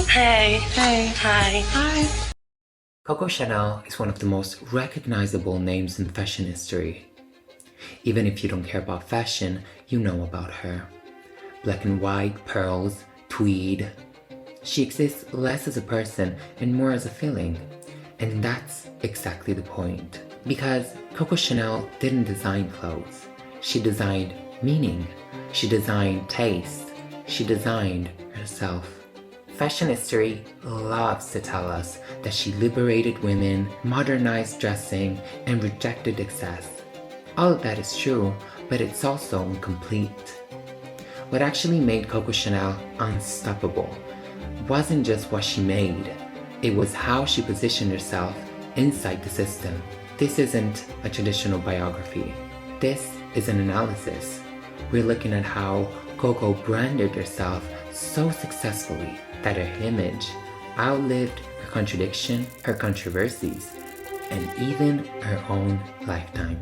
Hey. Hey. Hi. Hi. Coco Chanel is one of the most recognizable names in fashion history. Even if you don't care about fashion, you know about her. Black and white, pearls, tweed. She exists less as a person and more as a feeling. And that's exactly the point. Because Coco Chanel didn't design clothes. She designed meaning. She designed taste. She designed herself. Fashion history loves to tell us that she liberated women, modernized dressing, and rejected excess. All of that is true, but it's also incomplete. What actually made Coco Chanel unstoppable wasn't just what she made, it was how she positioned herself inside the system. This isn't a traditional biography. This is an analysis. We're looking at how Coco branded herself so successfully that her image outlived her contradiction, her controversies, and even her own lifetime.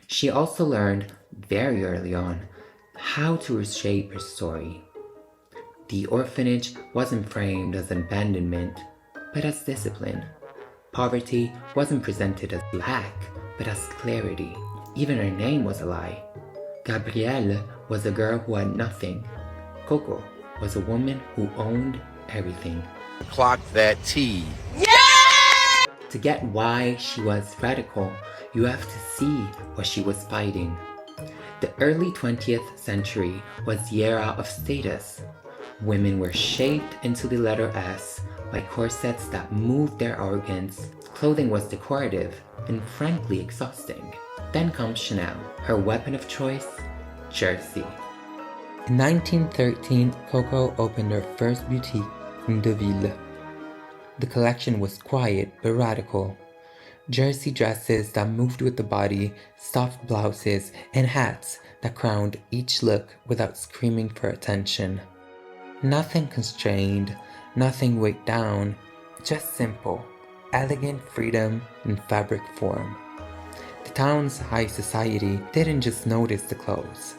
She also learned very early on how to reshape her story. The orphanage wasn't framed as abandonment, but as discipline. Poverty wasn't presented as lack, but as clarity. Even her name was a lie. Gabrielle was a girl who had nothing. Coco was a woman who owned everything. Clock that T. To get why she was radical, you have to see what she was fighting. The early 20th century was the era of status. Women were shaped into the letter S by corsets that moved their organs. Clothing was decorative and frankly exhausting. Then comes Chanel, her weapon of choice, jersey. In 1913, Coco opened her first boutique in Deauville. The collection was quiet but radical. Jersey dresses that moved with the body, soft blouses, and hats that crowned each look without screaming for attention. Nothing constrained, nothing weighed down, just simple, elegant freedom in fabric form. The town's high society didn't just notice the clothes.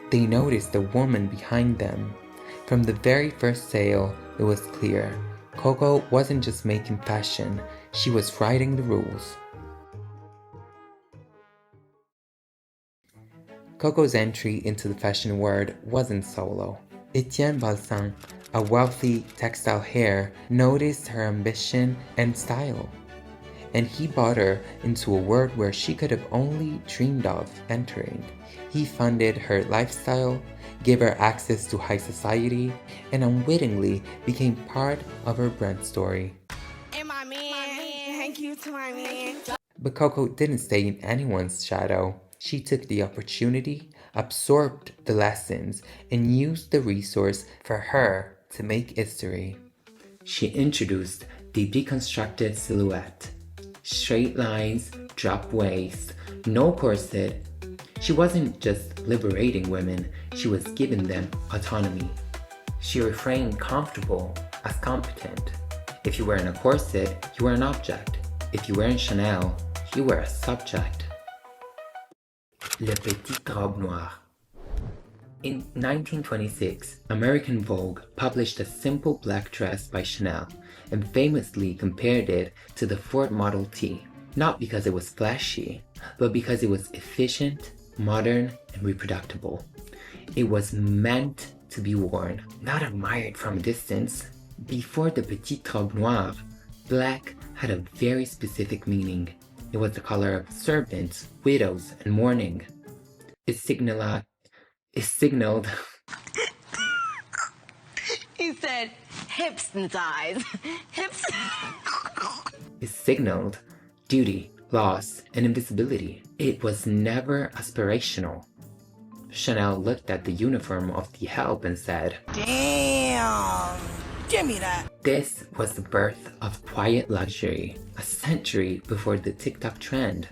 They noticed the woman behind them. From the very first sale, it was clear. Coco wasn't just making fashion, she was writing the rules. Coco's entry into the fashion world wasn't solo. Etienne Balsan, a wealthy textile heir, noticed her ambition and style. And he brought her into a world where she could have only dreamed of entering. He funded her lifestyle, gave her access to high society, and unwittingly became part of her brand story. And my man, thank you to my man. But Coco didn't stay in anyone's shadow. She took the opportunity, absorbed the lessons, and used the resource for her to make history. She introduced the deconstructed silhouette. Straight lines, drop waist, no corset. She wasn't just liberating women, she was giving them autonomy. She reframed comfortable as competent. If you were in a corset, you were an object. If you were in Chanel, you were a subject. Le Petite Robe Noire. In 1926, American Vogue published a simple black dress by Chanel and famously compared it to the Ford Model T. Not because it was flashy, but because it was efficient, modern, and reproducible. It was meant to be worn, not admired from a distance. Before the Petite Robe Noire, black had a very specific meaning. It was the color of servants, widows, and mourning. It signaled He said, hips and thighs. Hips. It signaled duty, loss, and invisibility. It was never aspirational. Chanel looked at the uniform of the help and said, Damn. Give me that. This was the birth of quiet luxury, a century before the TikTok trend.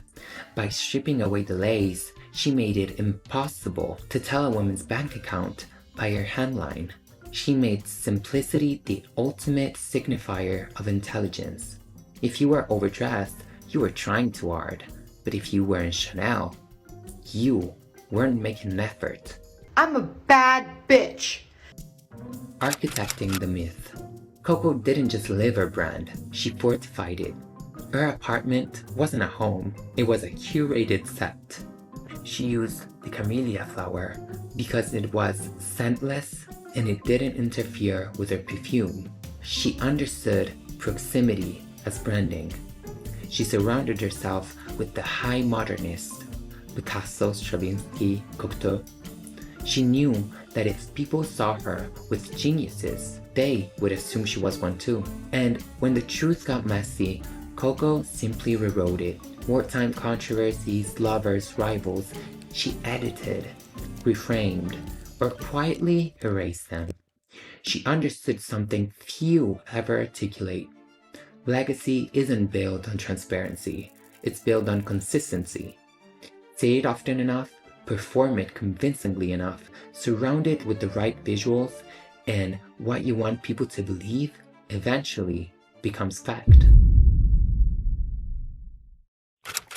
By stripping away the lace, she made it impossible to tell a woman's bank account by her hemline. She made simplicity the ultimate signifier of intelligence. If you were overdressed, you were trying too hard. But if you were in Chanel, you weren't making an effort. I'm a bad bitch. Architecting the myth. Coco didn't just live her brand, she fortified it. Her apartment wasn't a home, it was a curated set. She used the camellia flower because it was scentless and it didn't interfere with her perfume. She understood proximity as branding. She surrounded herself with the high modernists, Picasso, Stravinsky, Cocteau. She knew that if people saw her with geniuses, they would assume she was one too. And when the truth got messy, Coco simply rewrote it. Wartime controversies, lovers, rivals, she edited, reframed, or quietly erased them. She understood something few ever articulate. Legacy isn't built on transparency, it's built on consistency. Say it often enough, perform it convincingly enough, surround it with the right visuals, and what you want people to believe eventually becomes fact.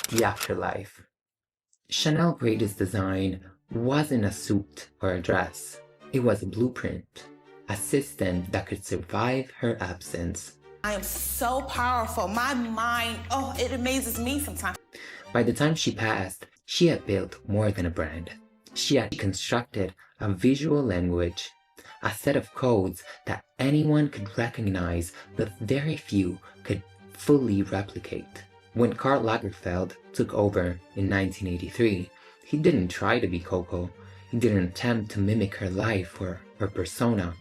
The Afterlife. Chanel's greatest design wasn't a suit or a dress. It was a blueprint, a system that could survive her absence. I am so powerful. My mind, it amazes me sometimes. By the time she passed, she had built more than a brand. She had constructed a visual language, a set of codes that anyone could recognize but very few could fully replicate. When Karl Lagerfeld took over in 1983, he didn't try to be Coco. He didn't attempt to mimic her life or her persona.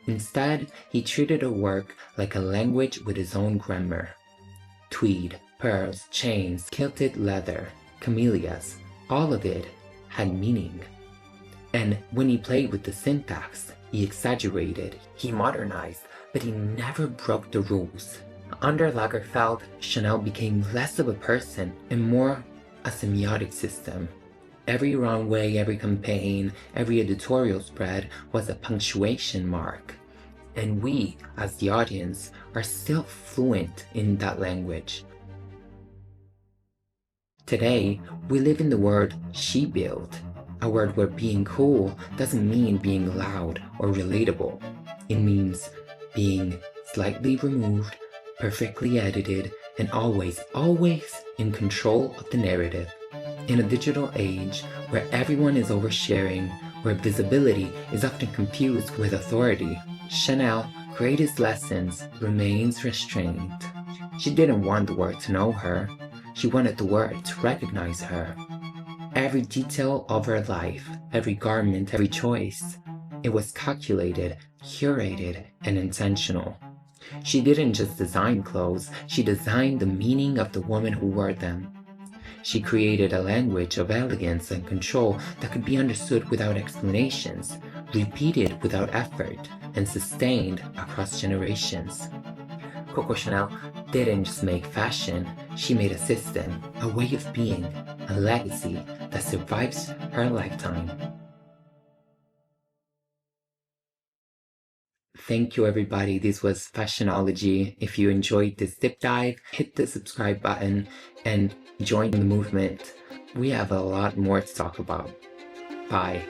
Instead, he treated her work like a language with his own grammar. Tweed, pearls, chains, kilted leather, camellias, all of it had meaning. And when he played with the syntax, he exaggerated, he modernized, but he never broke the rules. Under Lagerfeld, Chanel became less of a person and more a semiotic system. Every runway, every campaign, every editorial spread was a punctuation mark. And we, as the audience, are still fluent in that language. Today, we live in the world she built, a world where being cool doesn't mean being loud or relatable. It means being slightly removed, perfectly edited, and always in control of the narrative. In a digital age where everyone is oversharing, where visibility is often confused with authority, Chanel's greatest lessons remains restraint. She didn't want the world to know her. She wanted the world to recognize her. Every detail of her life, every garment, every choice, it was calculated, curated, and intentional. She didn't just design clothes, she designed the meaning of the woman who wore them. She created a language of elegance and control that could be understood without explanations, repeated without effort, and sustained across generations. Coco Chanel didn't just make fashion, she made a system, a way of being, a legacy that survives her lifetime. Thank you everybody, this was Fashionology. If you enjoyed this deep dive, hit the subscribe button and join the movement. We have a lot more to talk about. Bye.